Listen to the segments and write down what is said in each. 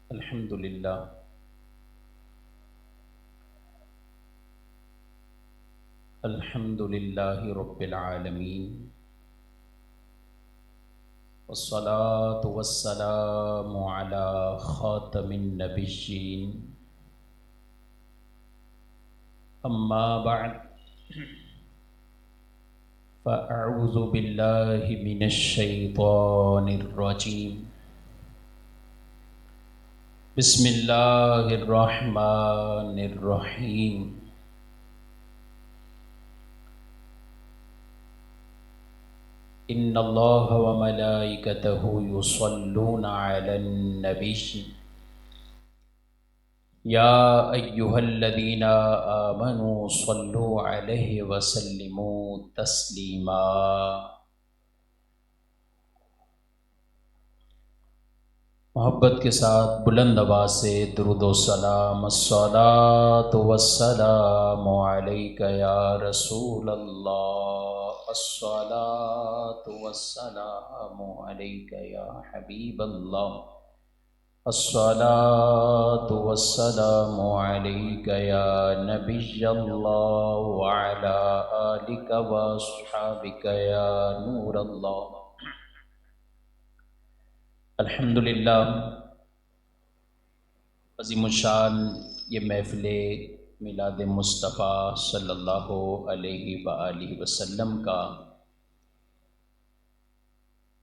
الحمد للہ الحمد للہ رب العالمین والصلاة والسلام علی خاتم النبیین اما بعد فاعوذ باللہ من الشیطان الرجیم بسم اللہ الرحمن الرحیم ان اللہ وملائکتہ یصلون علی النبی یا ایہا الذین آمنوا صلوا علیہ وسلموا تسلیما۔ محبت کے ساتھ بلند آواز سے درود و سلام، الصلاۃ والسلام علیک یا رسول اللہ، الصلاۃ والسلام علیک یا حبیب اللہ، الصلاۃ والسلام علیک یا نبی اللہ وعلی آلک واصحابک یا نور اللہ۔ الحمدللہ عظیم الشان یہ محفل میلاد مصطفیٰ صلی اللہ علیہ وآلہ وسلم کا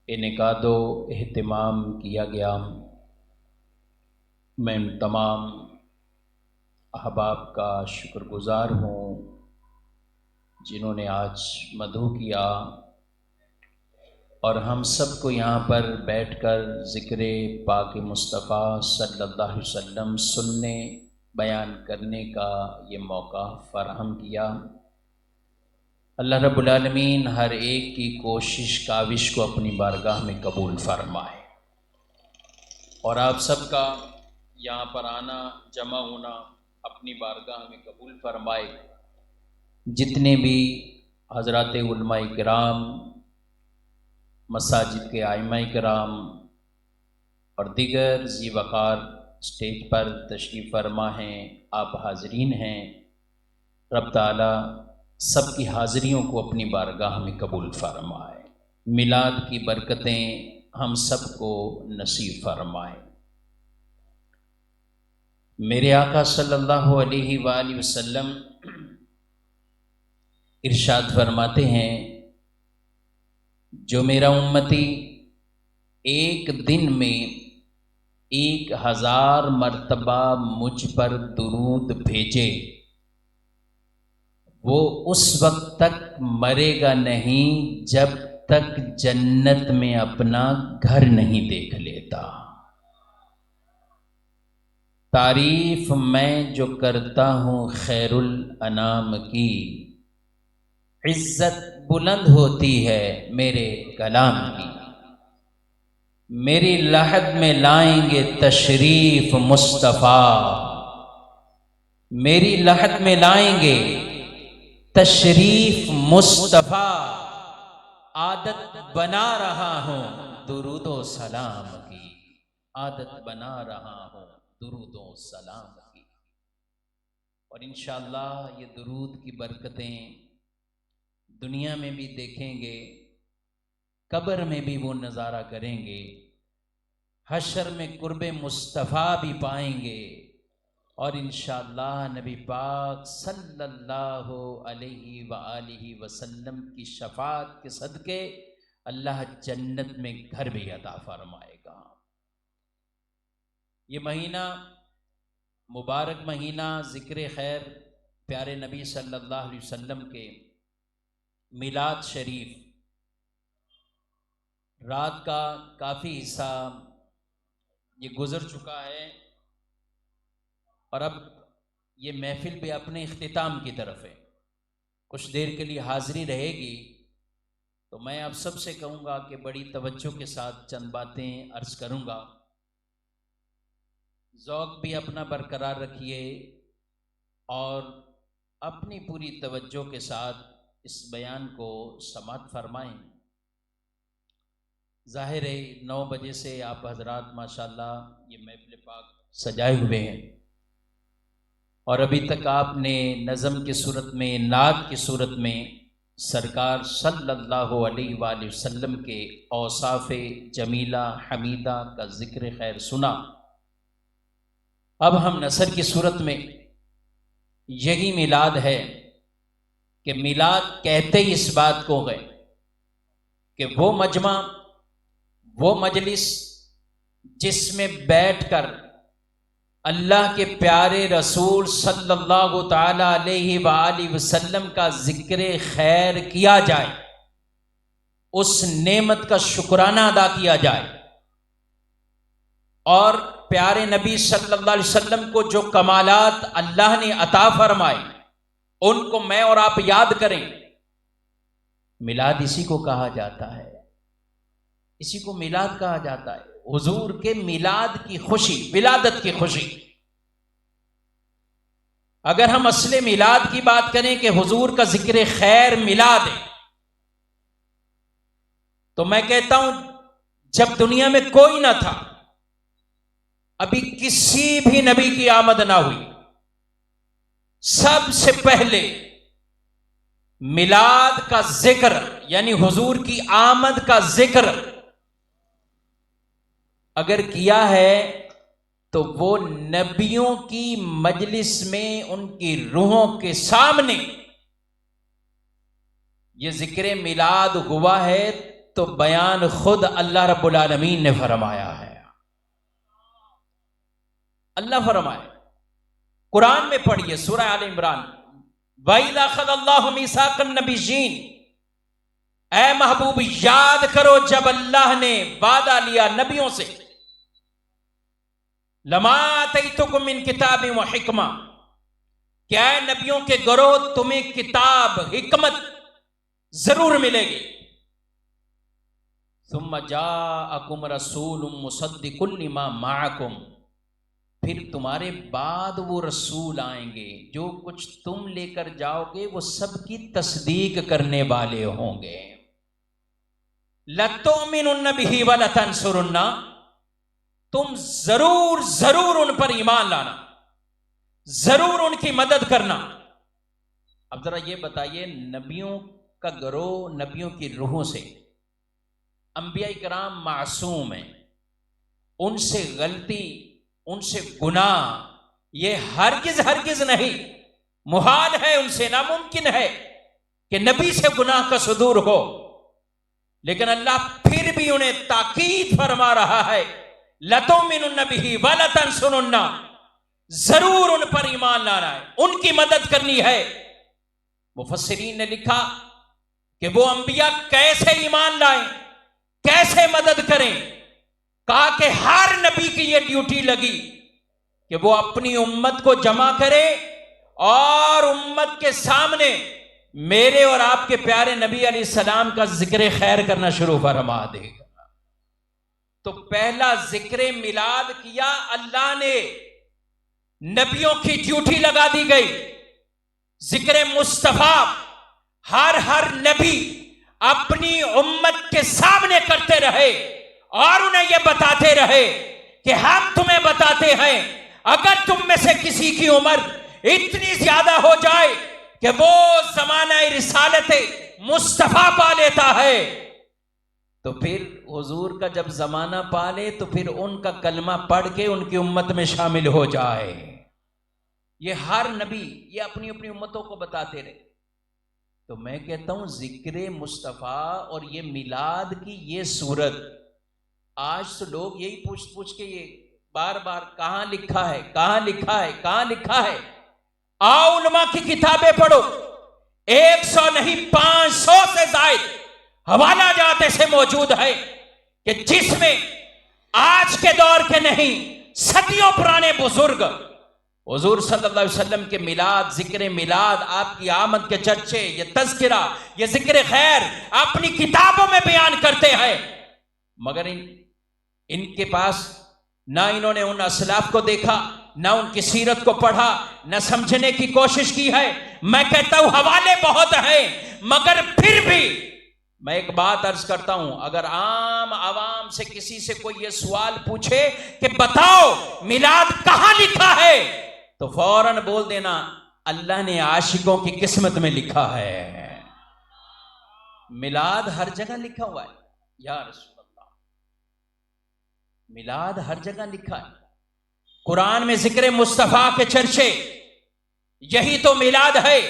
انعقاد و اہتمام کیا گیا۔ میں ان تمام احباب کا شکر گزار ہوں جنہوں نے آج مدعو کیا اور ہم سب کو یہاں پر بیٹھ کر ذکر پاک مصطفیٰ صلی اللہ علیہ وسلم سننے بیان کرنے کا یہ موقع فراہم کیا۔ اللہ رب العالمین ہر ایک کی کوشش کاوش کو اپنی بارگاہ میں قبول فرمائے اور آپ سب کا یہاں پر آنا جمع ہونا اپنی بارگاہ میں قبول فرمائے۔ جتنے بھی حضرات علماء کرام، مساجد کے ائمہ کرام اور دیگر ذی وقار اسٹیج پر تشریف فرما ہیں، آپ حاضرین ہیں، رب تعالی سب کی حاضریوں کو اپنی بارگاہ میں قبول فرمائے، میلاد کی برکتیں ہم سب کو نصیب فرمائے۔ میرے آقا صلی اللہ علیہ وآلہ وسلم ارشاد فرماتے ہیں، جو میرا امتی ایک دن میں 1000 مرتبہ مجھ پر درود بھیجے، وہ اس وقت تک مرے گا نہیں جب تک جنت میں اپنا گھر نہیں دیکھ لیتا۔ تعریف میں جو کرتا ہوں خیر الانام کی، عزت بلند ہوتی ہے میرے کلام کی۔ میری لحد میں لائیں گے تشریف مصطفیٰ، میری لحد میں لائیں گے تشریف مصطفیٰ، عادت بنا رہا ہوں درود و سلام کی، عادت بنا رہا ہوں درود و سلام کی۔ اور انشاءاللہ یہ درود کی برکتیں دنیا میں بھی دیکھیں گے، قبر میں بھی وہ نظارہ کریں گے، حشر میں قرب مصطفیٰ بھی پائیں گے، اور انشاءاللہ نبی پاک صلی اللہ علیہ وآلہ وسلم کی شفاعت کے صدقے اللہ جنت میں گھر بھی عطا فرمائے گا۔ یہ مہینہ مبارک، مہینہ ذکر خیر پیارے نبی صلی اللہ علیہ وسلم کے میلاد شریف، رات کا کافی حصہ یہ گزر چکا ہے اور اب یہ محفل بھی اپنے اختتام کی طرف ہے، کچھ دیر کے لیے حاضری رہے گی، تو میں آپ سب سے کہوں گا کہ بڑی توجہ کے ساتھ چند باتیں عرض کروں گا، ذوق بھی اپنا برقرار رکھیے اور اپنی پوری توجہ کے ساتھ اس بیان کو سماعت فرمائیں۔ ظاہر ہے 9 بجے سے آپ حضرات ماشاءاللہ یہ محفل پاک سجائے ہوئے ہیں، اور ابھی تک آپ نے نظم کی صورت میں، نعت کی صورت میں سرکار صلی اللہ علیہ وآلہ وسلم کے اوصاف جمیلہ حمیدہ کا ذکر خیر سنا۔ اب ہم نثر کی صورت میں یہی میلاد ہے کہ میلاد کہتے ہی اس بات کو گئے کہ وہ مجمع، وہ مجلس جس میں بیٹھ کر اللہ کے پیارے رسول صلی اللہ تعالی علیہ وآلہ وسلم کا ذکر خیر کیا جائے، اس نعمت کا شکرانہ ادا کیا جائے، اور پیارے نبی صلی اللہ علیہ وسلم کو جو کمالات اللہ نے عطا فرمائے ان کو میں اور آپ یاد کریں۔ میلاد اسی کو کہا جاتا ہے، اسی کو میلاد کہا جاتا ہے، حضور کے میلاد کی خوشی، ولادت کی خوشی۔ اگر ہم اصل میلاد کی بات کریں کہ حضور کا ذکر خیر میلاد ہے، تو میں کہتا ہوں جب دنیا میں کوئی نہ تھا، ابھی کسی بھی نبی کی آمد نہ ہوئی، سب سے پہلے میلاد کا ذکر یعنی حضور کی آمد کا ذکر اگر کیا ہے تو وہ نبیوں کی مجلس میں ان کی روحوں کے سامنے یہ ذکر میلاد ہوا ہے، تو بیان خود اللہ رب العالمین نے فرمایا ہے۔ اللہ فرمائے، قرآن میں پڑھیے سورہ آل عمران، وَإِذَا أَخَذَ اللَّهُ مِيثَاقَ النَّبِيِّينَ، اے محبوب یاد کرو جب اللہ نے وعدہ لیا نبیوں سے، لَمَا آتَيْتُكُم مِّن كِتَابٍ وَحِکْمَةٍ، کیا ہے نبیوں کے گروہ تمہیں کتاب حکمت ضرور ملے گی، ثُمَّ جَاءَكُمْ رَسُولٌ مُصَدِّقٌ لِمَا مَعَكُمْ، پھر تمہارے بعد وہ رسول آئیں گے، جو کچھ تم لے کر جاؤ گے وہ سب کی تصدیق کرنے والے ہوں گے۔ لَتُؤْمِنُنَّ بِهِ وَلَتَنْصُرُنَّهُ، تم ضرور ان پر ایمان لانا، ضرور ان کی مدد کرنا۔ اب ذرا یہ بتائیے، نبیوں کا گروہ، نبیوں کی روحوں سے، انبیاء کرام معصوم ہیں، ان سے غلطی، ان سے گناہ یہ ہرگز نہیں، محال ہے، ان سے ناممکن ہے کہ نبی سے گناہ کا صدور ہو، لیکن اللہ پھر بھی انہیں تاکید فرما رہا ہے، لَتُؤْمِنُنَّ بِهِ وَلَتَنْصُرُنَّهُ، ضرور ان پر ایمان لانا ہے، ان کی مدد کرنی ہے۔ مفسرین نے لکھا کہ وہ انبیاء کیسے ایمان لائیں، کیسے مدد کریں، کہا کہ ہر نبی کی یہ ڈیوٹی لگی کہ وہ اپنی امت کو جمع کرے اور امت کے سامنے میرے اور آپ کے پیارے نبی علیہ السلام کا ذکر خیر کرنا شروع فرما دے گا۔ تو پہلا ذکر میلاد کیا اللہ نے، نبیوں کی ڈیوٹی لگا دی گئی، ذکر مصطفیٰ ہر نبی اپنی امت کے سامنے کرتے رہے اور انہیں یہ بتاتے رہے کہ ہم تمہیں بتاتے ہیں اگر تم میں سے کسی کی عمر اتنی زیادہ ہو جائے کہ وہ زمانہ رسالت مصطفیٰ پا لیتا ہے، تو پھر حضور کا جب زمانہ پا لے تو پھر ان کا کلمہ پڑھ کے ان کی امت میں شامل ہو جائے۔ یہ ہر نبی یہ اپنی امتوں کو بتاتے رہے۔ تو میں کہتا ہوں ذکر مصطفیٰ اور یہ میلاد کی یہ صورت، آج تو لوگ یہی پوچھ کے یہ بار بار کہاں لکھا ہے، کہاں لکھا ہے، کہاں لکھا ہے۔ آؤ علماء کی کتابیں پڑھو، 100 نہیں 500 سے زائد حوالہ جات ایسے موجود ہے کہ جس میں آج کے دور کے نہیں، صدیوں پرانے بزرگ حضور صلی اللہ علیہ وسلم کے میلاد، ذکر میلاد، آپ کی آمد کے چرچے، یہ تذکرہ، یہ ذکر خیر اپنی کتابوں میں بیان کرتے ہیں، مگر ان کے پاس نہ انہوں نے ان اسلاف کو دیکھا، نہ ان کی سیرت کو پڑھا، نہ سمجھنے کی کوشش کی ہے۔ میں کہتا ہوں حوالے بہت ہیں، مگر پھر بھی میں ایک بات عرض کرتا ہوں، اگر عام عوام سے کسی سے کوئی یہ سوال پوچھے کہ بتاؤ میلاد کہاں لکھا ہے، تو فوراً بول دینا اللہ نے عاشقوں کی قسمت میں لکھا ہے۔ میلاد ہر جگہ لکھا ہوا ہے یا رسول اللہ، میلاد ہر جگہ لکھا ہے۔ قرآن میں ذکر مصطفیٰ کے چرچے، یہی تو میلاد ہے۔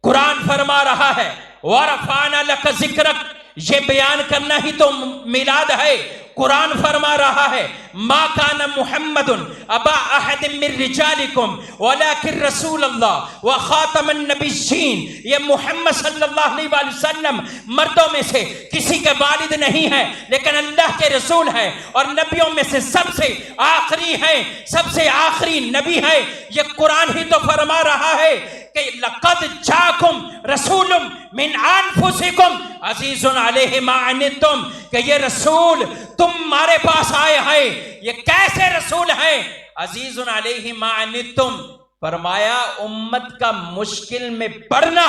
قرآن فرما رہا ہے وَرَفَعْنَا لَكَ ذِكْرَكَ، یہ بیان کرنا ہی تو میلاد ہے۔ قرآن فرما رہا ہے مَا كَانَ مُحَمَّدٌ أَبَا أَحَدٍ مِّن رِّجَالِكُمْ وَلَٰكِن رَّسُولَ اللَّهِ وَخَاتَمَ النَّبِيِّينَ، یہ محمد صلی اللہ علیہ وسلم مردوں میں سے کسی کے والد نہیں ہے، لیکن اللہ کے رسول ہے اور نبیوں میں سے سب سے آخری ہیں، سب سے آخری نبی ہے۔ یہ قرآن ہی تو فرما رہا ہے کہ لَقَدْ جَاءَكُمْ رَسُولٌ مِّنْ أَنفُسِكُمْ عَزِيزٌ عَلَيْهِ مَا عَنِتُّمْ، کہ یہ رسول تمہارے پاس آئے ہیں۔ یہ کیسے رسول ہیں؟ عزیز علیہ ما عنتم، فرمایا امت کا مشکل میں پڑنا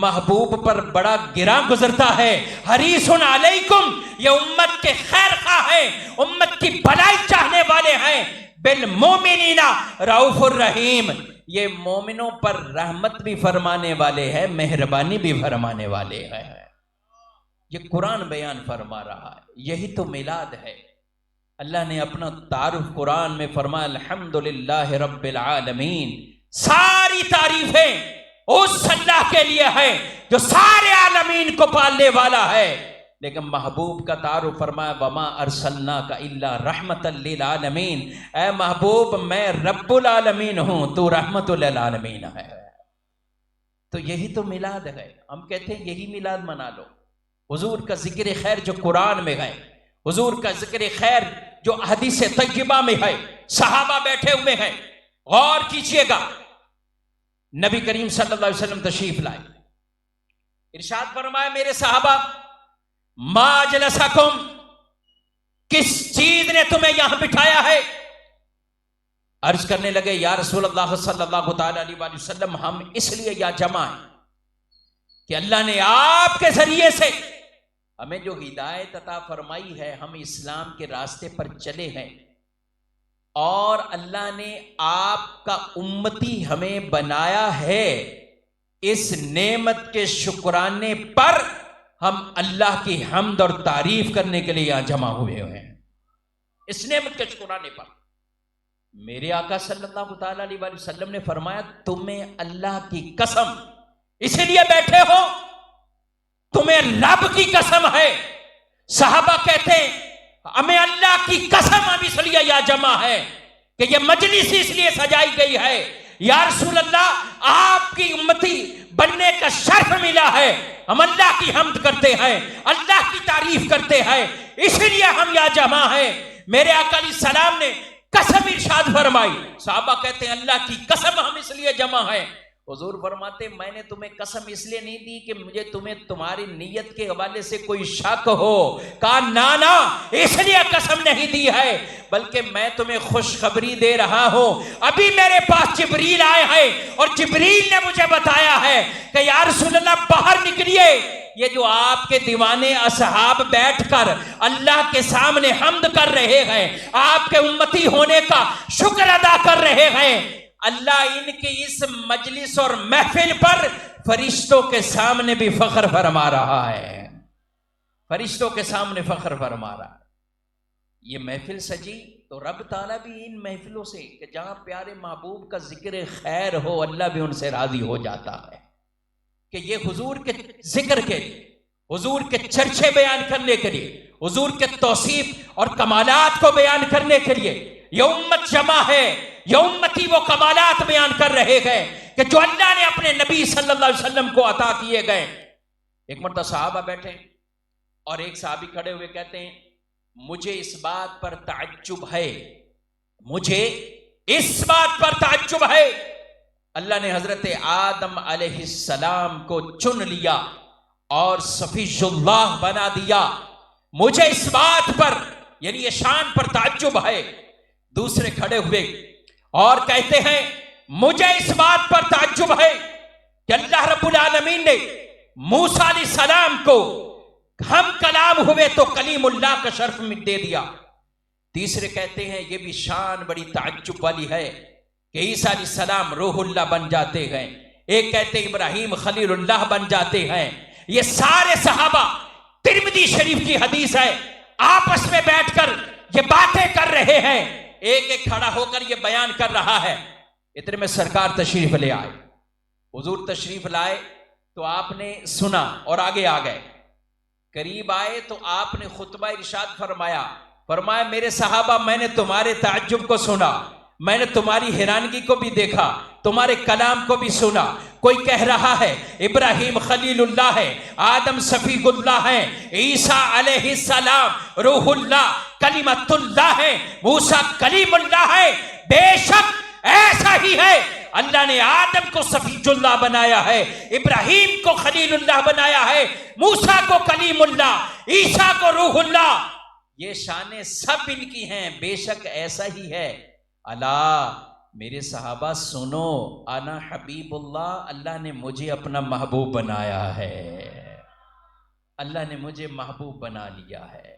محبوب پر بڑا گراں گزرتا ہے۔ حریص علیکم، یہ امت کے خیر خواہ ہیں، امت کی بھلائی چاہنے والے ہیں۔ بالمومنین رؤوف الرحیم، یہ مومنوں پر رحمت بھی فرمانے والے ہیں، مہربانی بھی فرمانے والے ہیں۔ یہ قرآن بیان فرما رہا ہے، یہی تو میلاد ہے۔ اللہ نے اپنا تعارف قرآن میں فرمایا الحمدللہ رب العالمین، ساری تعریفیں اس اللہ کے لیے ہے جو سارے عالمین کو پالنے والا ہے۔ لیکن محبوب کا تعارف فرمایا وما ارسلناک الا رحمت للعالمین، اے محبوب میں رب العالمین ہوں، تو رحمت للعالمین ہے۔ تو یہی تو میلاد ہے۔ ہم کہتے ہیں یہی میلاد منا لو۔ حضور کا ذکر خیر جو قرآن میں ہے، حضور کا ذکر خیر جو حدیث طیبہ میں ہے، صحابہ بیٹھے ہوئے ہیں، غور کیجئے گا۔ نبی کریم صلی اللہ علیہ وسلم تشریف لائے، ارشاد فرمایا میرے صحابہ ما جلسکم، کس چیز نے تمہیں یہاں بٹھایا ہے؟ عرض کرنے لگے یا رسول اللہ صلی اللہ تعالی علیہ وآلہ وسلم ہم اس لیے یا جمع ہیں کہ اللہ نے آپ کے ذریعے سے ہمیں جو ہدایت عطا فرمائی ہے، ہم اسلام کے راستے پر چلے ہیں، اور اللہ نے آپ کا امتی ہمیں بنایا ہے۔ اس نعمت کے شکرانے پر ہم اللہ کی حمد اور تعریف کرنے کے لیے یہاں جمع ہوئے ہیں۔ اس نعمت کے شکرانے پر میرے آقا صلی اللہ تعالی علیہ وآلہ وسلم نے فرمایا تمہیں اللہ کی قسم اسی لیے بیٹھے ہو، تمہیں رب کی قسم ہے۔ صحابہ کہتے ہیں ہمیں اللہ کی قسم ہم اس لیے یا جمع ہے کہ یہ مجلس اس لیے سجائی گئی ہے، یا رسول اللہ آپ کی امتی بننے کا شرف ملا ہے، ہم اللہ کی حمد کرتے ہیں، اللہ کی تعریف کرتے ہیں، اس لیے ہم یا جمع ہیں۔ میرے آقا علیہ السلام نے قسم ارشاد فرمائی، صحابہ کہتے ہیں اللہ کی قسم ہم اس لیے جمع ہیں۔ حضور فرماتے میں نے تمہیں قسم اس لیے نہیں دی کہ مجھے تمہیں تمہاری نیت کے حوالے سے کوئی شک ہو، کہا نانا اس لیے قسم نہیں دی ہے، بلکہ میں تمہیں خوشخبری دے رہا ہوں۔ ابھی میرے پاس جبریل آئے ہیں اور جبریل نے مجھے بتایا ہے کہ یا رسول اللہ باہر نکلیے، یہ جو آپ کے دیوانے اصحاب بیٹھ کر اللہ کے سامنے حمد کر رہے ہیں، آپ کے امتی ہونے کا شکر ادا کر رہے ہیں، اللہ ان کی اس مجلس اور محفل پر فرشتوں کے سامنے بھی فخر فرما رہا ہے، فرشتوں کے سامنے فخر فرما رہا ہے۔ یہ محفل سجی تو رب تعالیٰ بھی ان محفلوں سے کہ جہاں پیارے محبوب کا ذکر خیر ہو، اللہ بھی ان سے راضی ہو جاتا ہے کہ یہ حضور کے ذکر کے لیے، حضور کے چرچے بیان کرنے کے لیے، حضور کے توصیف اور کمالات کو بیان کرنے کے لیے یہ امت جمع ہے، یہ امتی وہ کمالات بیان کر رہے گئے کہ جو اللہ نے اپنے نبی صلی اللہ علیہ وسلم کو عطا کیے گئے۔ ایک مرتبہ صحابہ بیٹھے اور ایک صحابی کھڑے ہوئے کہتے ہیں مجھے اس بات پر تعجب ہے، مجھے اس بات پر تعجب ہے، اللہ نے حضرت آدم علیہ السلام کو چن لیا اور صفی اللہ بنا دیا، مجھے اس بات پر یعنی یہ شان پر تعجب ہے۔ دوسرے کھڑے ہوئے اور کہتے ہیں مجھے اس بات پر تعجب ہے کہ اللہ رب العالمین نے موسیٰ علیہ السلام کو ہم کلام ہوئے تو کلیم اللہ کا شرف دے دیا۔ تیسرے کہتے ہیں یہ بھی شان بڑی تعجب والی ہے کہ عیسیٰ علیہ السلام روح اللہ بن جاتے ہیں، ایک کہتے ہیں ابراہیم خلیل اللہ بن جاتے ہیں۔ یہ سارے صحابہ، ترمذی شریف کی حدیث ہے، آپس میں بیٹھ کر یہ باتیں کر رہے ہیں، ایک ایک کھڑا ہو کر یہ بیان کر رہا ہے۔ اتنے میں سرکار تشریف لے آئے، حضور تشریف لائے تو آپ نے سنا اور آگے آ گئے، قریب آئے تو آپ نے خطبہ ارشاد فرمایا میرے صحابہ، میں نے تمہارے تعجب کو سنا، میں نے تمہاری حیرانگی کو بھی دیکھا، تمہارے کلام کو بھی سنا۔ کوئی کہہ رہا ہے ابراہیم خلیل اللہ ہے، آدم صفی اللہ ہے، عیسیٰ علیہ السلام روح اللہ کلمت اللہ ہے، موسیٰ کلیم اللہ ہے۔ بے شک ایسا ہی ہے، اللہ نے آدم کو صفی اللہ بنایا ہے، ابراہیم کو خلیل اللہ بنایا ہے، موسیٰ کو کلیم اللہ، عیسیٰ کو روح اللہ۔ یہ شانیں سب ان کی ہیں، بے شک ایسا ہی ہے۔ اللہ میرے صحابہ سنو، انا حبیب اللہ، اللہ نے مجھے اپنا محبوب بنایا ہے، اللہ نے مجھے محبوب بنا لیا ہے۔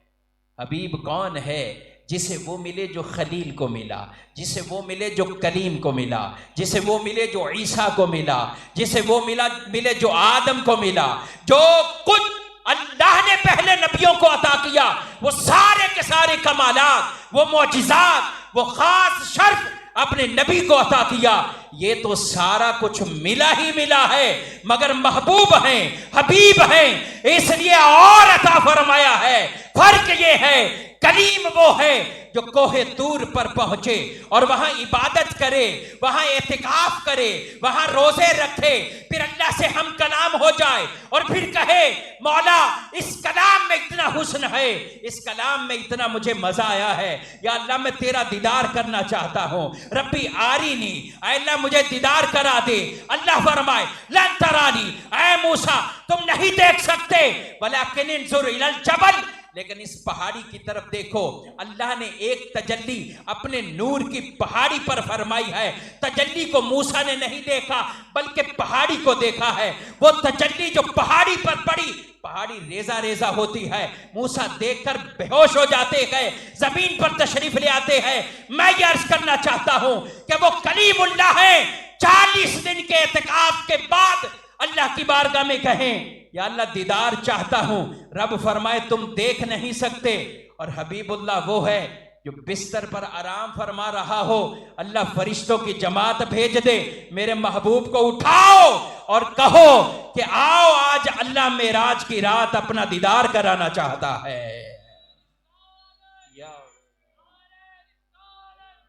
حبیب کون ہے؟ جسے وہ ملے جو خلیل کو ملا، جسے وہ ملے جو کلیم کو ملا، جسے وہ ملے جو عیسیٰ کو ملا، جسے وہ ملے جو آدم کو ملا۔ جو کچھ اللہ نے پہلے نبیوں کو عطا کیا، وہ سارے کے سارے کمالات، وہ معجزات، وہ خاص شرف اپنے نبی کو عطا کیا۔ یہ تو سارا کچھ ملا ہی ملا ہے، مگر محبوب ہیں، حبیب ہیں، اس لیے اور عطا فرمایا ہے۔ فرق یہ ہے، کلیم وہ ہے جو کوہ طور پر پہنچے اور وہاں عبادت کرے، وہاں اعتکاف کرے، وہاں روزے رکھے، پھر اللہ سے ہم کلام ہو جائے اور پھر کہے مولا اس کلام میں اتنا حسن ہے، اس کلام میں اتنا مجھے مزہ آیا ہے، یا اللہ میں تیرا دیدار کرنا چاہتا ہوں، ربی آرینی، اے اللہ مجھے دیدار کرا دے۔ اللہ فرمائے لن ترانی، اے موسیٰ تم نہیں دیکھ سکتے، ولیکن انظر الی الجبل، لیکن اس پہاڑی کی طرف دیکھو۔ اللہ نے ایک تجلی اپنے نور کی پہاڑی پر فرمائی ہے، تجلی کو موسیٰ نے نہیں دیکھا بلکہ پہاڑی کو دیکھا ہے۔ وہ تجلی جو پہاڑی پر پڑی، پہاڑی ریزہ ریزہ ہوتی ہے، موسیٰ دیکھ کر بے ہوش ہو جاتے ہیں، زمین پر تشریف لے آتے ہیں۔ میں یہ عرض کرنا چاہتا ہوں کہ وہ کلیم اللہ ہے، 40 دن کے اعتکاف کے بعد اللہ کی بارگاہ میں کہیں یا اللہ دیدار چاہتا ہوں، رب فرمائے تم دیکھ نہیں سکتے۔ اور حبیب اللہ وہ ہے جو بستر پر آرام فرما رہا ہو، اللہ فرشتوں کی جماعت بھیج دے، میرے محبوب کو اٹھاؤ اور کہو کہ آؤ آج اللہ معراج کی رات اپنا دیدار کرانا چاہتا ہے۔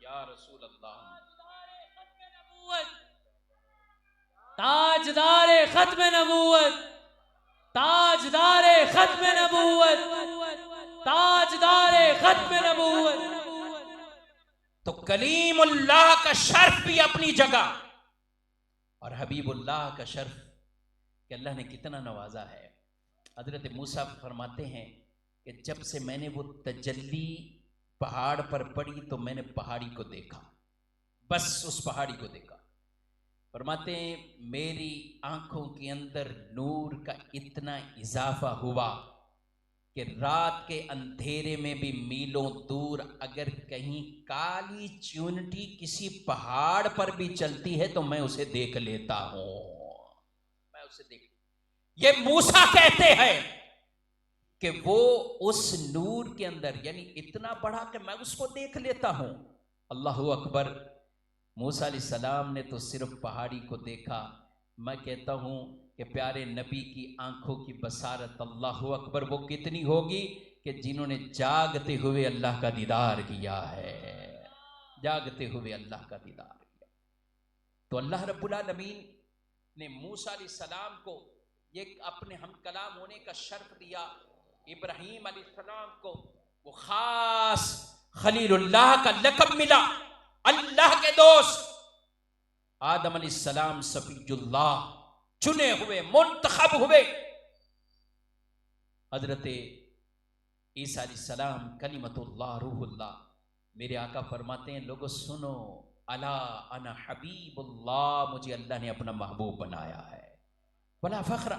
یا رسول اللہ، تاجدار ختم نبوت، تاجدار ختم نبوت، تاجدار ختم نبوت۔ تو کلیم اللہ کا شرف بھی اپنی جگہ اور حبیب اللہ کا شرف کہ اللہ نے کتنا نوازا ہے۔ حضرت موسیٰ فرماتے ہیں کہ جب سے میں نے وہ تجلی پہاڑ پر پڑی تو میں نے پہاڑی کو دیکھا، بس اس پہاڑی کو دیکھا۔ فرماتے ہیں میری آنکھوں کے اندر نور کا اتنا اضافہ ہوا کہ رات کے اندھیرے میں بھی میلوں دور اگر کہیں کالی چونٹی کسی پہاڑ پر بھی چلتی ہے تو میں اسے دیکھ لیتا ہوں، میں اسے دیکھ۔ یہ موسیٰ کہتے ہیں کہ وہ اس نور کے اندر یعنی اتنا بڑا کہ میں اس کو دیکھ لیتا ہوں۔ اللہ اکبر۔ موسیٰ علیہ السلام نے تو صرف پہاڑی کو دیکھا، میں کہتا ہوں کہ پیارے نبی کی آنکھوں کی بصارت اللہ اکبر وہ کتنی ہوگی کہ جنہوں نے جاگتے ہوئے اللہ کا دیدار کیا ہے، جاگتے ہوئے اللہ کا دیدار کیا۔ تو اللہ رب العالمین نے موسیٰ علیہ السلام کو یہ اپنے ہم کلام ہونے کا شرف دیا، ابراہیم علیہ السلام کو وہ خاص خلیل اللہ کا لقب ملا، اللہ کے دوست۔ آدم علیہ السلام صفی اللہ، چنے ہوئے، منتخب ہوئے۔ حضرت عیسیٰ علیہ السلام کلمت اللہ روح اللہ۔ میرے آقا فرماتے ہیں لوگوں سنو، الا انا حبیب اللہ، مجھے اللہ نے اپنا محبوب بنایا ہے۔ بلا فخر،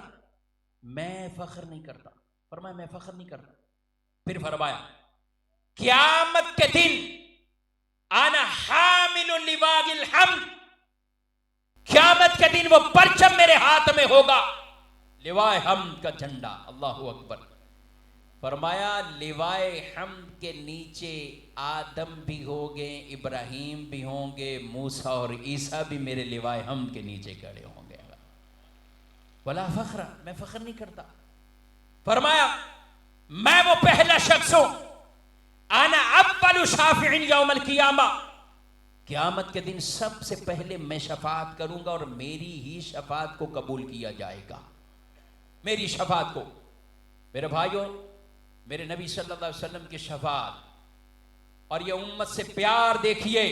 میں فخر نہیں کرتا، فرمایا میں فخر نہیں کرتا. پھر فرمایا قیامت کے دن انا حامل لواء الحمد، قیامت کے دن وہ پرچم میرے ہاتھ میں ہوگا، لواء حمد کا جھنڈا. اللہ اکبر. فرمایا لواء حمد کے نیچے آدم بھی ہوں گے، ابراہیم بھی ہوں گے، موسیٰ اور عیسیٰ بھی میرے لواء حمد کے نیچے کھڑے ہوں گے. ولا فخر، میں فخر نہیں کرتا. فرمایا میں وہ پہلا شخص ہوں، انا اول شافع یوم القیامہ، قیامت کے دن سب سے پہلے میں شفاعت کروں گا اور میری ہی شفاعت کو قبول کیا جائے گا، میری شفاعت کو. میرے بھائیوں، میرے نبی صلی اللہ علیہ وسلم کی شفاعت اور یہ امت سے پیار دیکھیے.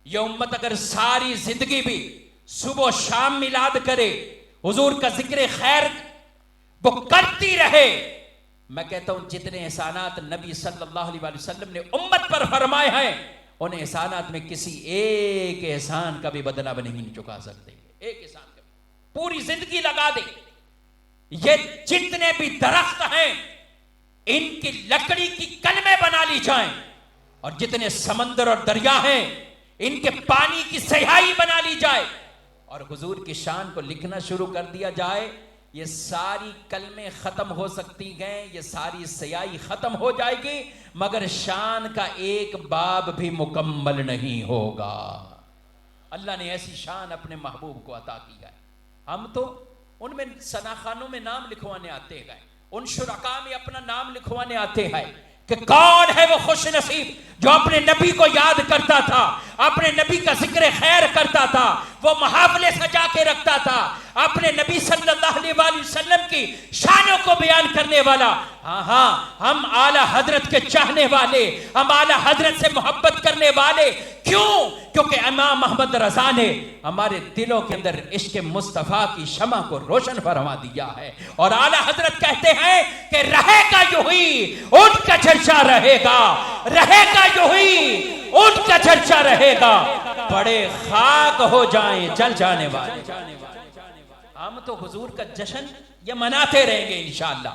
یہ امت اگر ساری زندگی بھی صبح و شام میلاد کرے، حضور کا ذکر خیر وہ کرتی رہے، میں کہتا ہوں جتنے احسانات نبی صلی اللہ علیہ وسلم نے امت پر فرمائے ہیں، ان احسانات میں کسی ایک احسان کا بھی بدلہ نہیں چکا سکتے. ایک احسان کا بھی پوری زندگی لگا دے. یہ جتنے بھی درخت ہیں ان کی لکڑی کی کلمیں بنا لی جائیں، اور جتنے سمندر اور دریا ہیں ان کے پانی کی سیاہی بنا لی جائے، اور حضور کی شان کو لکھنا شروع کر دیا جائے، یہ ساری کلمیں ختم ہو سکتی ہیں، یہ ساری سیاہی ختم ہو جائے گی، مگر شان کا ایک باب بھی مکمل نہیں ہوگا. اللہ نے ایسی شان اپنے محبوب کو عطا کی ہے. ہم تو ان میں ثناخانوں میں نام لکھوانے آتے ہیں، ان شرکاء میں اپنا نام لکھوانے آتے ہیں کہ کون ہے وہ خوش نصیب جو اپنے نبی کو یاد کرتا تھا، اپنے نبی کا ذکر خیر کرتا تھا، وہ محافلے سجا کے رکھتا تھا، اپنے نبی صلی اللہ علیہ وآلہ وسلم کی شانوں کو بیان کرنے والا. ہاں ہم اعلیٰ حضرت کے چاہنے والے، ہم اعلیٰ حضرت سے محبت کرنے والے. کیوں؟ کیونکہ امام محمد رضا نے ہمارے دلوں کے اندر عشق مصطفیٰ کی شمع کو روشن فرما دیا ہے. اور اعلیٰ حضرت کہتے ہیں کہ رہے گا یوں ہی ان کا چرچا رہے گا، رہے گا یوں ہی ان کا چرچا رہے گا، بڑے خاک ہو جائیں جل جانے والے. ہم تو حضور کا جشن یہ مناتے رہیں گے انشاءاللہ.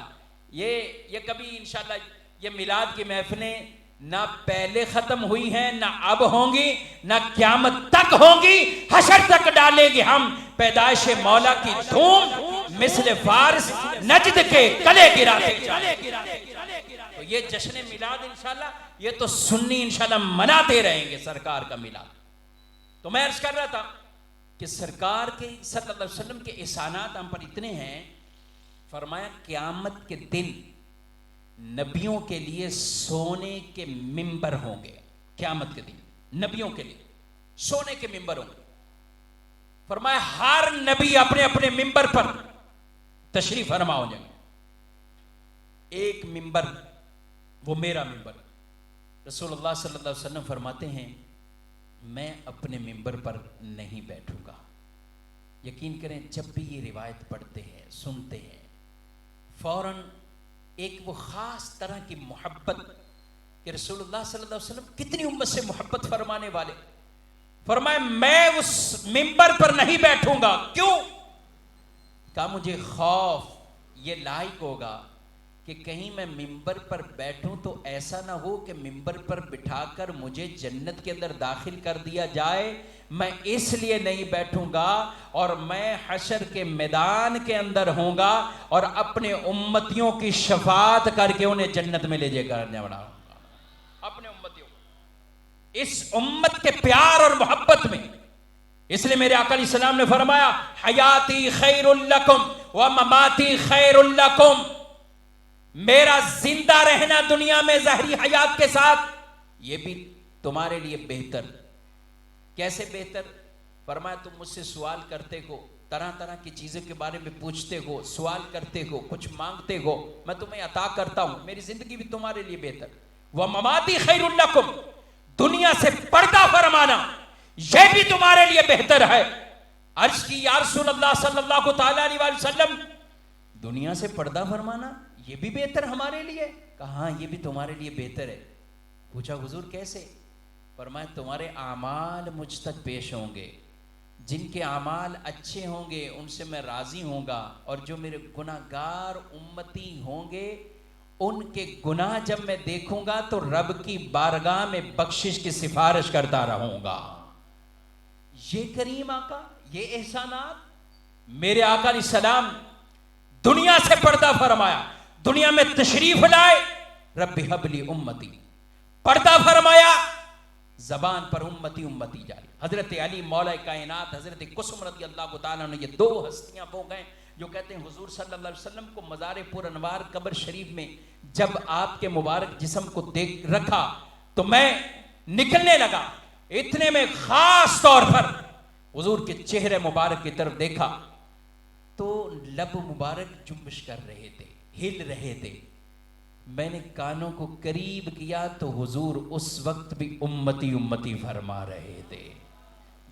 یہ کبھی انشاءاللہ یہ میلاد کی محفلیں نہ پہلے ختم ہوئی ہیں، نہ اب ہوں گی، نہ قیامت تک ہوں گی، حشر تک ڈالیں گے ہم پیدائش مولا کی دھوم مثل فارس نجد کے کلے گراتے. تو یہ جشن میلاد انشاءاللہ یہ تو سنی انشاءاللہ مناتے رہیں گے سرکار کا میلاد. تو میں عرض کر رہا تھا کہ سرکار کے صلی اللہ علیہ وسلم کے احسانات ہم پر اتنے ہیں. فرمایا قیامت کے دن نبیوں کے لیے سونے کے ممبر ہوں گے. قیامت کے دن نبیوں کے لیے سونے کے ممبر ہوں گے. فرمایا ہر نبی اپنے اپنے ممبر پر تشریف فرما ہو جائیں گے. ایک ممبر وہ میرا ممبر. رسول اللہ صلی اللہ علیہ وسلم فرماتے ہیں میں اپنے ممبر پر نہیں بیٹھوں گا. یقین کریں جب بھی یہ روایت پڑھتے ہیں سنتے ہیں فوراً ایک وہ خاص طرح کی محبت کہ رسول اللہ صلی اللہ علیہ وسلم کتنی امت سے محبت فرمانے والے. فرمایا میں اس ممبر پر نہیں بیٹھوں گا. کیوں؟ کہا مجھے خوف یہ لاحق ہوگا کہ کہیں میں ممبر پر بیٹھوں تو ایسا نہ ہو کہ ممبر پر بٹھا کر مجھے جنت کے اندر داخل کر دیا جائے. میں اس لیے نہیں بیٹھوں گا اور میں حشر کے میدان کے اندر ہوں گا اور اپنے امتیوں کی شفاعت کر کے انہیں جنت میں لے جے کرنے والا ہوں گا. اپنے امتیوں اس امت کے پیار اور محبت میں. اس لیے میرے آقا علیہ السلام نے فرمایا حیاتی خیر لکم و مماتی خیر لکم. میرا زندہ رہنا دنیا میں ظاہری حیات کے ساتھ یہ بھی تمہارے لیے بہتر. کیسے بہتر؟ فرمایا تم مجھ سے سوال کرتے ہو، طرح طرح کی چیزوں کے بارے میں پوچھتے ہو، سوال کرتے ہو، کچھ مانگتے ہو، میں تمہیں عطا کرتا ہوں. میری زندگی بھی تمہارے لیے بہتر. وَمَمَاتِي خَيْرٌ لَكُمْ، دنیا سے پردہ فرمانا یہ بھی تمہارے لیے بہتر ہے. عرض کی یا رسول اللہ صلی اللہ تعالیٰ علیہ وسلم دنیا سے پردہ فرمانا یہ بھی بہتر ہمارے لیے؟ کہا ہاں یہ بھی تمہارے لیے بہتر ہے. پوچھا حضور کیسے؟ فرمایا تمہارے اعمال مجھ تک پیش ہوں گے، جن کے اعمال اچھے ہوں گے ان سے میں راضی ہوں گا، اور جو میرے گناہگار امتی ہوں گے ان کے گناہ جب میں دیکھوں گا تو رب کی بارگاہ میں بخشش کی سفارش کرتا رہوں گا۔ یہ کریم آقا، یہ احسانات، میرے آقا علیہ السلام دنیا سے پردہ فرمایا، دنیا میں تشریف لائے، رب حب لی امتی، پردہ فرمایا، زبان پر امتی امتی جاری۔ حضرت علی مولا کائنات، حضرت قسم رضی اللہ تعالیٰ عنہ، یہ دو ہستیاں وہ گئے جو کہتے ہیں حضور صلی اللہ علیہ وسلم کو مزار پر انوار قبر شریف میں جب آپ کے مبارک جسم کو دیکھ رکھا تو میں نکلنے لگا، اتنے میں خاص طور پر حضور کے چہرے مبارک کی طرف دیکھا تو لب مبارک جنبش کر رہے تھے، ہل رہے تھے۔ میں نے کانوں کو قریب کیا تو حضور اس وقت بھی امتی امتی فرما رہے تھے،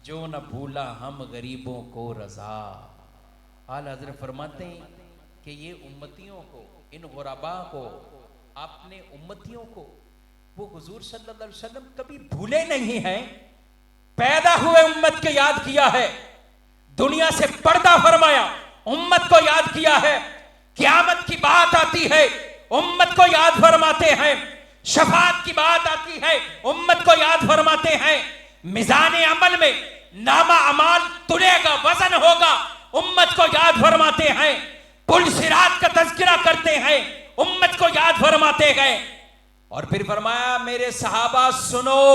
جو نہ بھولا ہم غریبوں کو رضا۔ اعلیٰ حضرت فرماتے ہیں کہ یہ امتیوں کو، ان غرباء کو، اپنے امتیوں کو وہ حضور صلی اللہ علیہ وسلم کبھی بھولے نہیں ہیں، پیدا ہوئے امت کے یاد کیا ہے، دنیا سے پردہ فرمایا امت کو یاد کیا ہے، قیامت کی بات آتی ہے امت کو یاد فرماتے ہیں، شفاعت کی بات آتی ہے امت کو یاد فرماتے ہیں، میزان عمل میں نامہ اعمال تلے گا، وزن ہوگا، امت کو یاد فرماتے ہیں، پل صراط کا تذکرہ کرتے ہیں، امت کو یاد فرماتے گئے۔ اور پھر فرمایا میرے صحابہ سنو،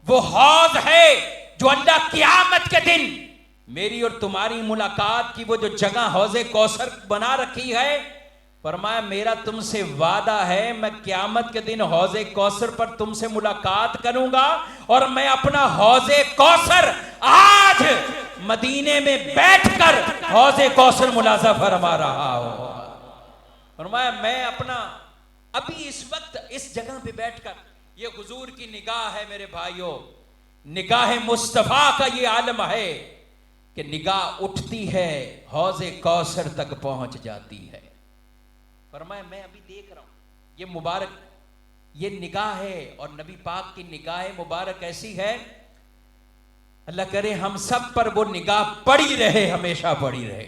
وہ حوض ہے جو اللہ قیامت کے دن میری اور تمہاری ملاقات کی وہ جو جگہ حوض کوثر بنا رکھی ہے، فرمایا میرا تم سے وعدہ ہے میں قیامت کے دن حوض کوثر پر تم سے ملاقات کروں گا، اور میں اپنا حوض کوثر آج مدینے میں بیٹھ کر حوض کوثر ملازہ فرما رہا ہوں۔ فرمایا میں اپنا ابھی اس وقت اس جگہ پہ بیٹھ کر، یہ حضور کی نگاہ ہے میرے بھائیوں، نگاہ مصطفیٰ کا یہ عالم ہے کہ نگاہ اٹھتی ہے حوض کوثر تک پہنچ جاتی ہے۔ فرمایا میں ابھی دیکھ رہا ہوں، یہ مبارک یہ نگاہ ہے، اور نبی پاک کی نگاہ مبارک ایسی ہے، اللہ کرے ہم سب پر وہ نگاہ پڑی رہے، ہمیشہ پڑی رہے۔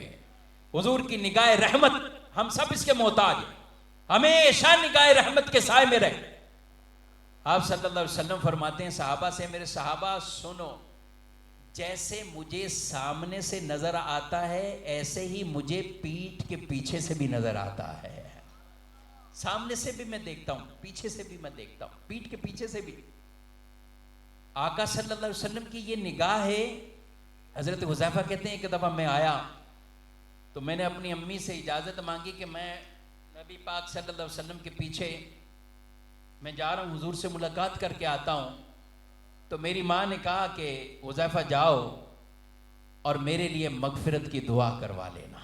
حضور کی نگاہ رحمت، ہم سب اس کے محتاج ہیں، ہمیشہ نگاہ رحمت کے سائے میں رہے۔ آپ صلی اللہ علیہ وسلم فرماتے ہیں صحابہ سے، میرے صحابہ سنو، جیسے مجھے سامنے سے نظر آتا ہے ایسے ہی مجھے پیٹھ کے پیچھے سے بھی نظر آتا ہے۔ سامنے سے بھی میں دیکھتا ہوں، پیچھے سے بھی میں دیکھتا ہوں، پیٹھ کے پیچھے سے بھی۔ آقا صلی اللہ علیہ وسلم کی یہ نگاہ ہے۔ حضرت حذیفہ کہتے ہیں ایک دفعہ میں آیا تو میں نے اپنی امی سے اجازت مانگی کہ میں نبی پاک صلی اللہ علیہ وسلم کے پیچھے میں جا رہا ہوں، حضور سے ملاقات کر کے آتا ہوں۔ تو میری ماں نے کہا کہ حذیفہ جاؤ اور میرے لیے مغفرت کی دعا کروا لینا،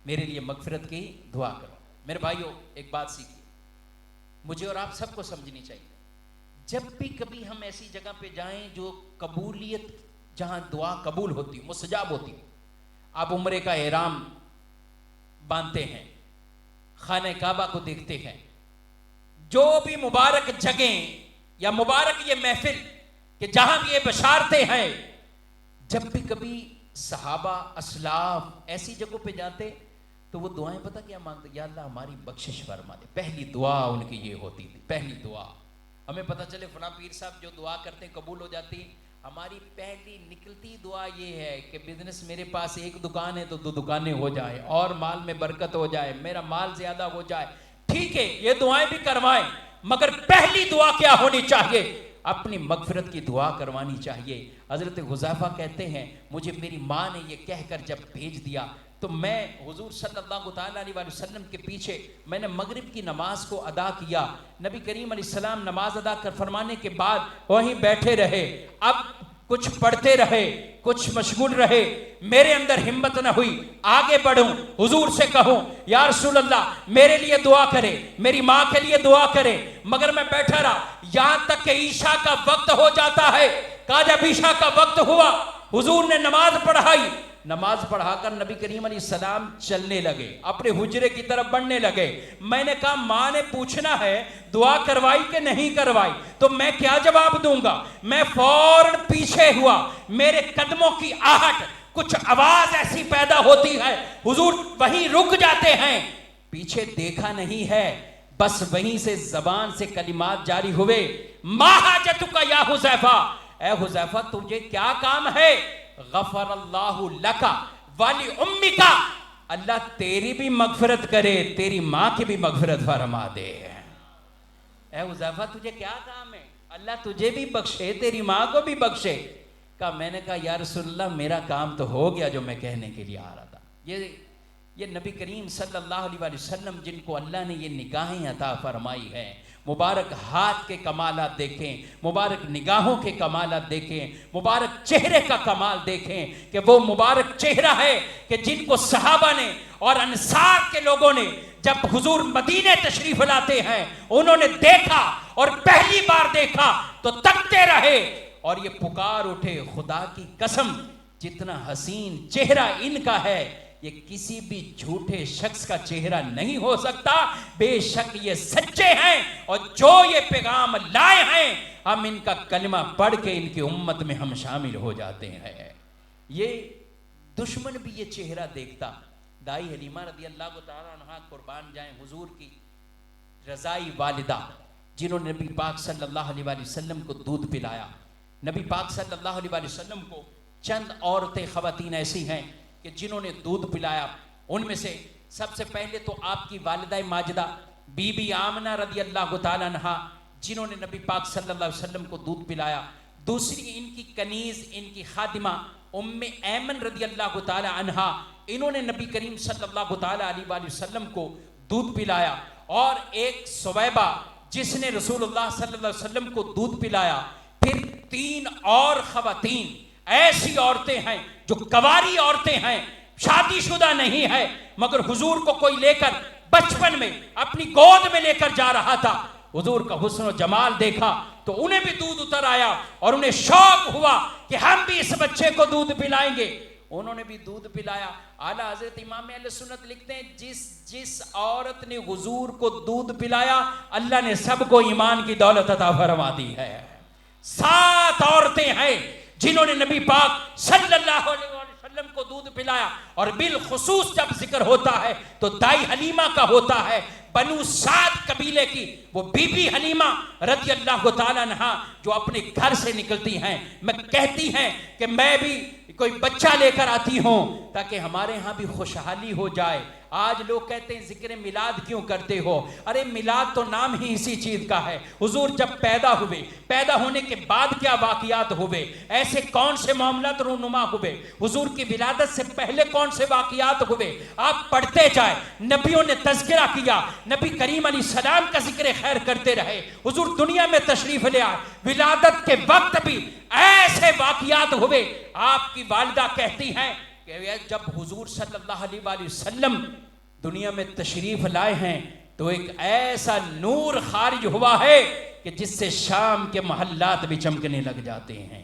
میرے لیے مغفرت کی دعا کرو۔ میرے بھائیوں ایک بات سیکھیے، مجھے اور آپ سب کو سمجھنی چاہیے، جب بھی کبھی ہم ایسی جگہ پہ جائیں جو قبولیت، جہاں دعا قبول ہوتی، مستجاب ہوتی، آپ عمرے کا احرام باندھتے ہیں، خانہ کعبہ کو دیکھتے ہیں، جو بھی مبارک جگہیں یا مبارک یہ محفل کہ جہاں بھی یہ بشارتیں ہیں، جب بھی کبھی صحابہ اسلاف ایسی جگہوں پہ جاتے تو وہ دعائیں پتہ کیا مانگتے؟ یا اللہ ہماری بخشش فرما دے۔ پہلی دعا ان کی یہ ہوتی تھی، پہلی دعا۔ ہمیں پتہ چلے فلاں پیر صاحب جو دعا کرتے ہیں قبول ہو جاتی، ہماری پہلی نکلتی دعا یہ ہے کہ بزنس میرے پاس ایک دکان ہے تو 2 دکانیں ہو جائیں، اور مال میں برکت ہو جائے، میرا مال زیادہ ہو جائے۔ ٹھیک ہے یہ دعائیں بھی کروائیں، مگر پہلی دعا کیا ہونی چاہیے؟ اپنی مغفرت کی دعا کروانی چاہیے۔ حضرت حذیفہ کہتے ہیں مجھے میری ماں نے یہ کہہ کر جب بھیج دیا تو میں حضور صلی اللہ تعالیٰ علیہ وسلم کے پیچھے میں نے مغرب کی نماز کو ادا کیا۔ نبی کریم علیہ السلام نماز ادا کر فرمانے کے بعد وہیں بیٹھے رہے، اب کچھ پڑھتے رہے، کچھ مشغول رہے، میرے اندر ہمت نہ ہوئی آگے بڑھوں، حضور سے کہوں یا رسول اللہ میرے لیے دعا کرے، میری ماں کے لیے دعا کرے، مگر میں بیٹھا رہا یہاں تک کہ عشاء کا وقت ہو جاتا ہے۔ کہا جب عشاء کا وقت ہوا حضور نے نماز پڑھائی، نماز پڑھا کر نبی کریم علیہ السلام چلنے لگے، اپنے حجرے کی طرف بڑھنے لگے. میں نے کہا ماں نے پوچھنا ہے دعا کروائی کہ نہیں کروائی، تو میں کیا جواب دوں گا؟ میں فوراً پیچھے ہوا، میرے قدموں کی آہٹ، کچھ آواز ایسی پیدا ہوتی ہے، حضور وہیں رک جاتے ہیں، پیچھے دیکھا نہیں ہے، بس وہیں سے زبان سے کلمات جاری ہوئے، ما حاجتک یا حذیفہ، اے حذیفہ تجھے کیا کام ہے؟ غفر اللہ لک ولی امک، اللہ تیری بھی مغفرت کرے، تیری ماں کی بھی مغفرت فرما دے. اے حذیفہ تجھے کیا کام ہے؟ اللہ تجھے بھی بخشے، تیری ماں کو بھی بخشے. میں نے کہا یا رسول اللہ میرا کام تو ہو گیا جو میں کہنے کے لیے آ رہا تھا. یہ نبی کریم صلی اللہ علیہ وآلہ وسلم جن کو اللہ نے یہ نگاہیں عطا فرمائی ہیں، مبارک ہاتھ کے کمالات دیکھیں، مبارک نگاہوں کے کمالات دیکھیں، مبارک چہرے کا کمال دیکھیں کہ وہ مبارک چہرہ ہے کہ جن کو صحابہ نے اور انصار کے لوگوں نے جب حضور مدینے تشریف لاتے ہیں انہوں نے دیکھا اور پہلی بار دیکھا تو تکتے رہے اور یہ پکار اٹھے خدا کی قسم جتنا حسین چہرہ ان کا ہے یہ کسی بھی جھوٹے شخص کا چہرہ نہیں ہو سکتا. بے شک یہ سچے ہیں اور جو یہ پیغام لائے ہیں ہم ان کا کلمہ پڑھ کے ان کی امت میں ہم شامل ہو جاتے ہیں. یہ دشمن بھی یہ چہرہ دیکھتا. دائی حلیمہ رضی اللہ تعالیٰ عنہ قربان جائیں، حضور کی رضائی والدہ جنہوں نے نبی پاک صلی اللہ علیہ وآلہ وسلم کو دودھ پلایا. نبی پاک صلی اللہ علیہ وآلہ وسلم کو چند عورتیں خواتین ایسی ہیں کہ جنہوں نے دودھ پلایا. ان میں سے سب سے پہلے تو آپ کی والدہ ماجدہ بی بی آمنہ رضی اللہ تعالیٰ عنہ جنہوں نے نبی پاک صلی اللہ علیہ وسلم کو دودھ پلایا. دوسری ان کی کنیز، ان کی خادمہ ام ایمن رضی اللہ تعالیٰ عنہ، انہوں نے نبی کریم صلی اللہ تعالیٰ علیہ وآلہ وسلم کو دودھ پلایا. اور ایک سویبہ جس نے رسول اللہ صلی اللہ علیہ وسلم کو دودھ پلایا. پھر 3 اور خواتین ایسی عورتیں ہیں جو کواری عورتیں ہیں، شادی شدہ نہیں ہے مگر حضور کو کوئی لے کر بچپن میں اپنی گود میں لے کر جا رہا تھا. حضور کا حسن و جمال دیکھا تو انہیں بھی دودھ اتر آیا اور انہیں شوق ہوا کہ ہم بھی اس بچے کو دودھ پلائیں گے. انہوں نے بھی دودھ پلایا. اعلیٰ حضرت امام اہل سنت لکھتے ہیں جس عورت نے حضور کو دودھ پلایا اللہ نے سب کو ایمان کی دولت عطا فرما دی ہے. 7 عورتیں ہیں جنہوں نے نبی پاک صلی اللہ علیہ وسلم کو دودھ پلایا. اور بالخصوص جب ذکر ہوتا ہے تو دائی حلیمہ کا ہوتا ہے، بنو سعد قبیلے کی وہ بی بی حلیمہ رضی اللہ تعالیٰ عنہ جو اپنے گھر سے نکلتی ہیں، میں کہتی ہیں کہ میں بھی کوئی بچہ لے کر آتی ہوں تاکہ ہمارے ہاں بھی خوشحالی ہو جائے. آج لوگ کہتے ہیں ذکر میلاد کیوں کرتے ہو؟ ارے میلاد تو نام ہی اسی چیز کا ہے. حضور جب پیدا ہوئے، پیدا ہونے کے بعد کیا واقعات ہوئے، ایسے کون سے معاملات رونما ہوئے، حضور کی ولادت سے پہلے کون سے واقعات ہوئے، آپ پڑھتے جائیں. نبیوں نے تذکرہ کیا، نبی کریم علیہ السلام کا ذکر خیر کرتے رہے. حضور دنیا میں تشریف لے آئے، ولادت کے وقت بھی ایسے واقعات ہوئے. آپ کی والدہ کہتی ہیں کہ جب حضور صلی اللہ علیہ وآلہ وسلم دنیا میں تشریف لائے ہیں تو ایک ایسا نور خارج ہوا ہے کہ جس سے شام کے محلات بھی چمکنے لگ جاتے ہیں.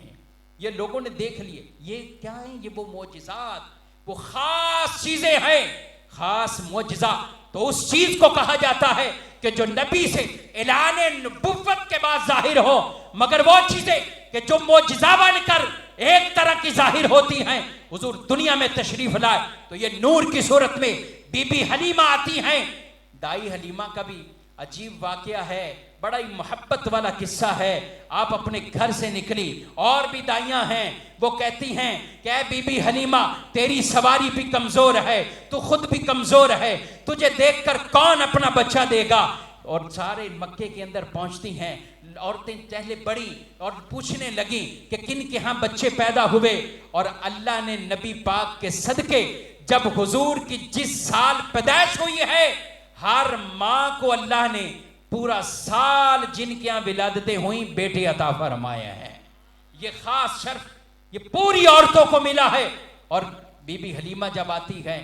یہ لوگوں نے دیکھ لیے. یہ کیا ہیں؟ یہ وہ معجزات، وہ خاص چیزیں ہیں، خاص معجزہ. تو اس چیز کو کہا جاتا ہے کہ جو نبی سے اعلان نبوت کے بعد ظاہر ہو، مگر وہ چیزیں کہ جو معجزہ بن کر ایک طرح کی ظاہر ہوتی ہیں. حضور دنیا میں تشریف لائے تو یہ نور کی صورت میں بی بی حلیمہ آتی ہیں. دائی حلیمہ کا بھی عجیب واقعہ ہے، بڑا ہی محبت والا قصہ ہے. آپ اپنے گھر سے نکلی، اور بھی دائیاں ہیں، وہ کہتی ہیں کہ اے بی بی حلیمہ تیری سواری بھی کمزور ہے، تو خود بھی کمزور ہے، تجھے دیکھ کر کون اپنا بچہ دے گا. اور سارے مکے کے اندر پہنچتی ہیں عورتیں پہلے بڑی اور پوچھنے لگیں کہ کن کے ہاں بچے پیدا ہوئے. اور اللہ نے نبی پاک کے صدقے جب حضور کی جس سال پیدائش ہوئی ہے ہر ماں کو اللہ نے پورا سال جن کے ہاں ولادتیں ہوئیں بیٹے عطا فرمایا ہے. یہ خاص شرف یہ پوری عورتوں کو ملا ہے. اور بی بی حلیمہ جب آتی ہے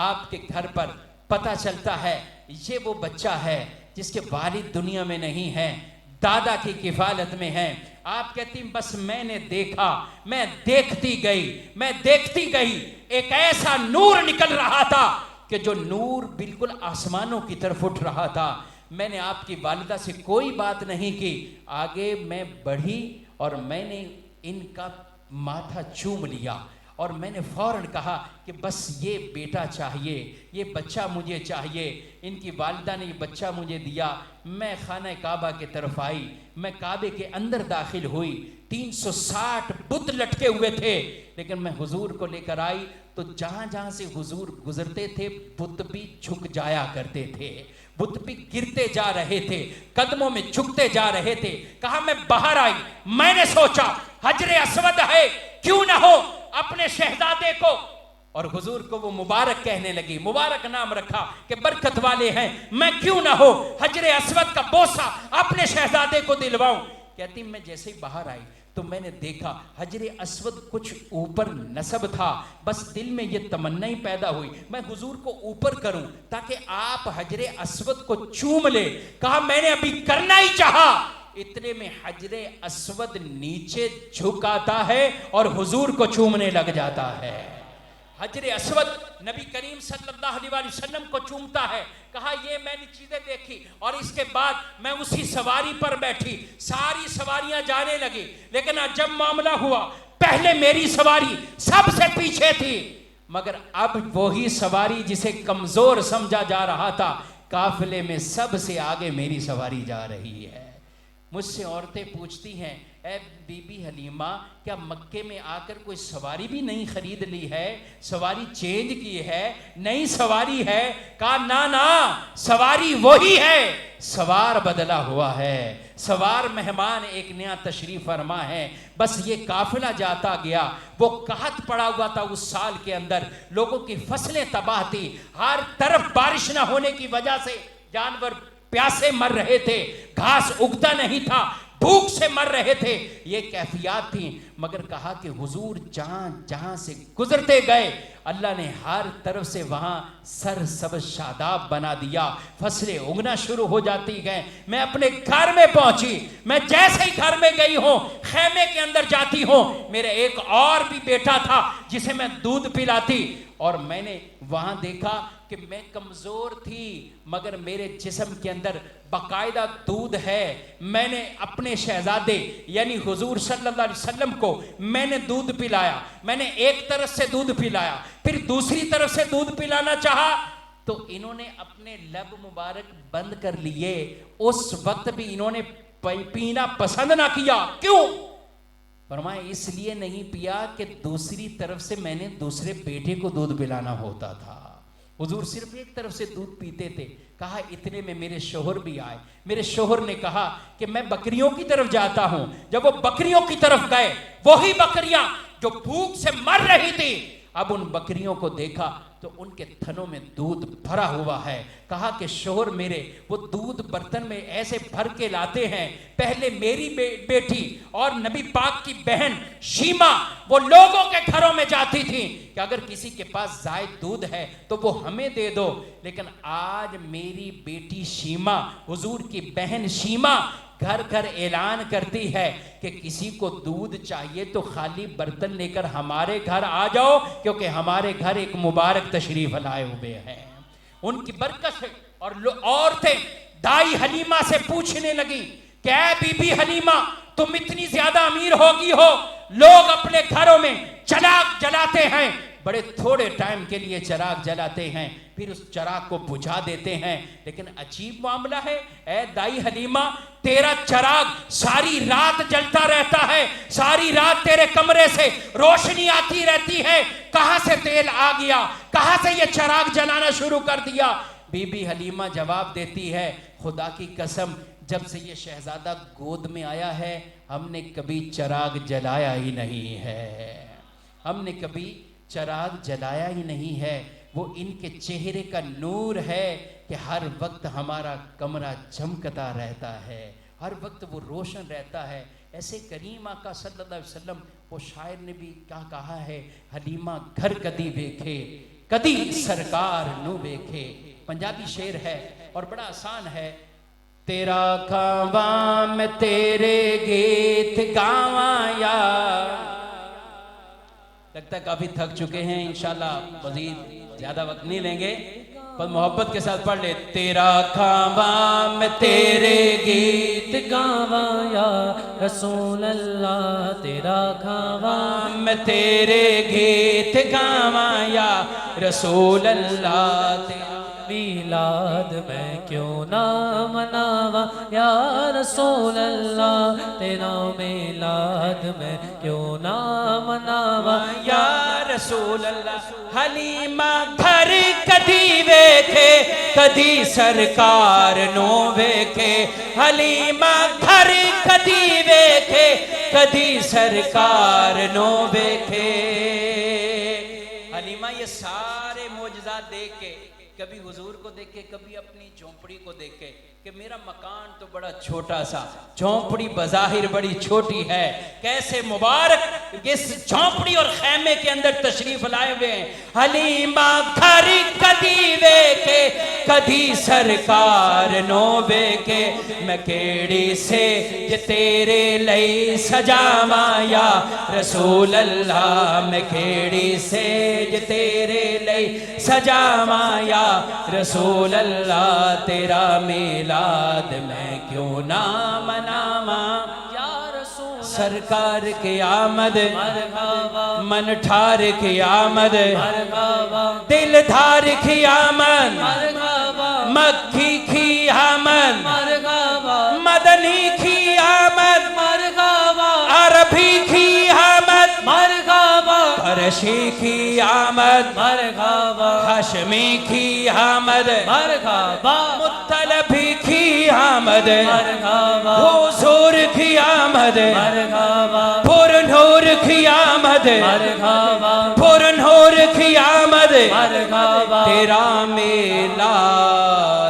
آپ کے گھر پر پتہ چلتا ہے یہ وہ بچہ ہے جس کے والد دنیا میں نہیں ہیں، دادا کی کفالت میں ہیں. آپ کہتی ہیں بس میں نے دیکھا، میں دیکھتی گئی، ایک ایسا نور نکل رہا تھا کہ جو نور بالکل آسمانوں کی طرف اٹھ رہا تھا۔ میں نے آپ کی والدہ سے کوئی بات نہیں کی، آگے میں بڑھی اور میں نے ان کا ماتھا چوم لیا اور میں نے فوراً کہا کہ بس یہ بیٹا چاہیے، یہ بچہ مجھے چاہیے۔ ان کی والدہ نے یہ بچہ مجھے دیا، میں خانہ کعبہ کی طرف آئی، میں کعبے کے اندر داخل ہوئی، 360 بت لٹکے ہوئے تھے، لیکن میں حضور کو لے کر آئی تو جہاں جہاں سے حضور گزرتے تھے بت بھی جھک جایا کرتے تھے، بت بھی گرتے جا رہے تھے، قدموں میں جھکتے جا رہے تھے۔ کہا میں باہر آئی، میں نے سوچا حجر اسود ہے، کیوں نہ ہو اپنے شہزادے کو، اور حضور کو وہ مبارک کہنے لگی، مبارک نام رکھا کہ برکت والے ہیں، میں کیوں نہ ہو حجر اسود کا بوسہ اپنے شہزادے کو دلواؤں۔ کہتی میں جیسے ہی باہر آئی تو میں نے دیکھا حجر اسود کچھ اوپر نصب تھا، بس دل میں یہ تمنا ہی پیدا ہوئی میں حضور کو اوپر کروں تاکہ آپ حجر اسود کو چوم لے۔ کہا میں نے ابھی کرنا ہی چاہا، اتنے میں حجر اسود نیچے جھک آتا ہے اور حضور کو چومنے لگ جاتا ہے۔ حجر اسود نبی کریم صلی اللہ علیہ وسلم کو چومتا ہے۔ کہا یہ میں نے چیزیں دیکھی، اور اس کے بعد میں اسی سواری پر بیٹھی، ساری سواریاں جانے لگی، لیکن جب معاملہ ہوا پہلے میری سواری سب سے پیچھے تھی، مگر اب وہی سواری جسے کمزور سمجھا جا رہا تھا، قافلے میں سب سے آگے میری سواری جا رہی ہے۔ مجھ سے عورتیں پوچھتی ہیں اے بی بی حلیمہ کیا مکے میں آ کر کوئی سواری بھی نہیں خرید لی ہے، سواری چینج کی ہے، نئی سواری ہے؟ کہا نا سواری وہی ہے، سوار بدلا ہوا ہے، سوار مہمان ایک نیا تشریف فرما ہے، بس یہ قافلہ جاتا گیا۔ وہ قحط پڑا ہوا تھا اس سال کے اندر، لوگوں کی فصلیں تباہ تھی، ہر طرف بارش نہ ہونے کی وجہ سے جانور پیاسے مر رہے تھے، گھاس اگتا نہیں تھا، بھوک سے مر رہے تھے، یہ کیفیات تھیں، مگر کہا کہ حضور جہاں جہاں سے گزرتے گئے اللہ نے ہر طرف سے وہاں سر سبز شاداب بنا دیا، فصلیں اگنا شروع ہو جاتی گئیں۔ میں اپنے گھر میں پہنچی، میں جیسے ہی گھر میں گئی ہوں خیمے کے اندر جاتی ہوں، میرے ایک اور بھی بیٹا تھا جسے میں دودھ پلاتی، اور میں نے وہاں دیکھا کہ میں کمزور تھی مگر میرے جسم کے اندر باقاعدہ دودھ ہے۔ میں نے اپنے شہزادے یعنی حضور صلی اللہ علیہ وسلم کو میں نے دودھ پلایا، میں نے ایک طرف سے دودھ پلایا، پھر دوسری طرف سے دودھ پلانا چاہا تو انہوں نے اپنے لب مبارک بند کر لیے، اس وقت بھی انہوں نے پینا پسند نہ کیا۔ کیوں؟ فرمایا اس لیے نہیں پیا کہ دوسری طرف سے میں نے دوسرے بیٹے کو دودھ پلانا ہوتا تھا، حضور صرف ایک طرف سے دودھ پیتے تھے۔ کہا اتنے میں میرے شوہر بھی آئے، میرے شوہر نے کہا کہ میں بکریوں کی طرف جاتا ہوں۔ جب وہ بکریوں کی طرف گئے، وہی بکریاں جو بھوک سے مر رہی تھی، اب ان بکریوں کو دیکھا تو ان کے تھنوں میں دودھ بھرا ہوا ہے۔ کہا کہ شوہر میرے وہ دودھ برتن میں ایسے بھر کے لاتے ہیں، پہلے میری بیٹی اور نبی پاک کی بہن شیما وہ لوگوں کے گھروں میں جاتی تھی کہ اگر کسی کے پاس زائد دودھ ہے تو وہ ہمیں دے دو، لیکن آج میری بیٹی شیما حضور کی بہن شیما گھر گھر اعلان کرتی ہے کہ کسی کو دودھ چاہیے تو خالی برتن لے کر ہمارے گھر آ جاؤ، کیونکہ ہمارے گھر ایک مبارک تشریف لائے ہوئے ہیں۔ ان کی برکت سے اور عورتیں دائی حلیمہ سے پوچھنے لگی کہ اے بی بی حلیمہ تم اتنی زیادہ امیر ہوگی ہو، لوگ اپنے گھروں میں چراغ جلاتے ہیں، بڑے تھوڑے ٹائم کے لیے چراغ جلاتے ہیں، پھر اس چراغ کو بجھا دیتے ہیں، لیکن عجیب معاملہ ہے اے دائی حلیمہ تیرا چراغ ساری رات جلتا رہتا ہے، ساری رات تیرے کمرے سے روشنی آتی رہتی ہے، کہاں سے تیل آ گیا، کہاں سے یہ چراغ جلانا شروع کر دیا؟ بی بی حلیمہ جواب دیتی ہے خدا کی قسم جب سے یہ شہزادہ گود میں آیا ہے ہم نے کبھی چراغ جلایا ہی نہیں ہے، ہم نے کبھی چراغ جلایا ہی نہیں ہے، وہ ان کے چہرے کا نور ہے کہ ہر وقت ہمارا کمرہ چمکتا رہتا ہے، ہر وقت وہ روشن رہتا ہے۔ ایسے کریم آقا صلی اللہ علیہ وسلم وہ شاعر نے بھی کیا کہا ہے، حلیمہ گھر کدی ویکھے کدی سرکار نو ویکھے، پنجابی شعر ہے اور بڑا آسان ہے۔ تیرا کھاواں میں تیرے گیت گاواں یا. لگتا ہے کافی تھک چکے ہیں، انشاءاللہ مزید زیادہ وقت نہیں لیں گے، پر محبت کے ساتھ پڑھ لے. تیرا کھاواں میں تیرے گیت گاواں یا رسول اللہ، تیرا کھاواں میں تیرے گیت گاواں یا رسول اللہ. تیرا میلاد میں کیوں نہ مناواں یا رسول اللہ، تیرا میلاد میں کیوں نہ مناواں یا رسول اللہ. حلیمہ گھر کدی ویکھے کدی سرکار نو ویکھے. حلیمہ گھر کدی ویکھے کدی سرکار نو ویکھے. حلیمہ یہ سارے معجزات دیکھ کے، کبھی حضور کو دیکھے، کبھی اپنی جھونپڑی کو دیکھے کہ میرا مکان تو بڑا چھوٹا سا، جھونپڑی بظاہر بڑی چھوٹی ہے، کیسے مبارک اس جھونپڑی اور خیمے کے اندر تشریف لائے ہوئے ہیں. حلیمہ گھر کدی ویکھے کدی سرکار نو ویکھے. میں کیڑی سے جے تیرے لئی سجاواں یا رسول اللہ. میں کیڑی سے جے تیرے لئی سجاواں یا رسول اللہ. تیرا میلاد میں کیوں نہ مناواں یا رسول سرکار کی آمد، مرحبا من ٹھار کی آمد، مرحبا دل دھار کی آمد، مرحبا مکی کی آمد، مرحبا مدنی کی آمد، مرحبا عربی کی آمد، مرحبا قریشی کی آمد، مرحبا ہاشمی کی آمد، مرحبا مطلبی کی آمد، مرحبا حضور کی آمد، مرحبا پر نور کی آمد، مرحبا پر نور کی آمد. مرحبا تیرا میلاد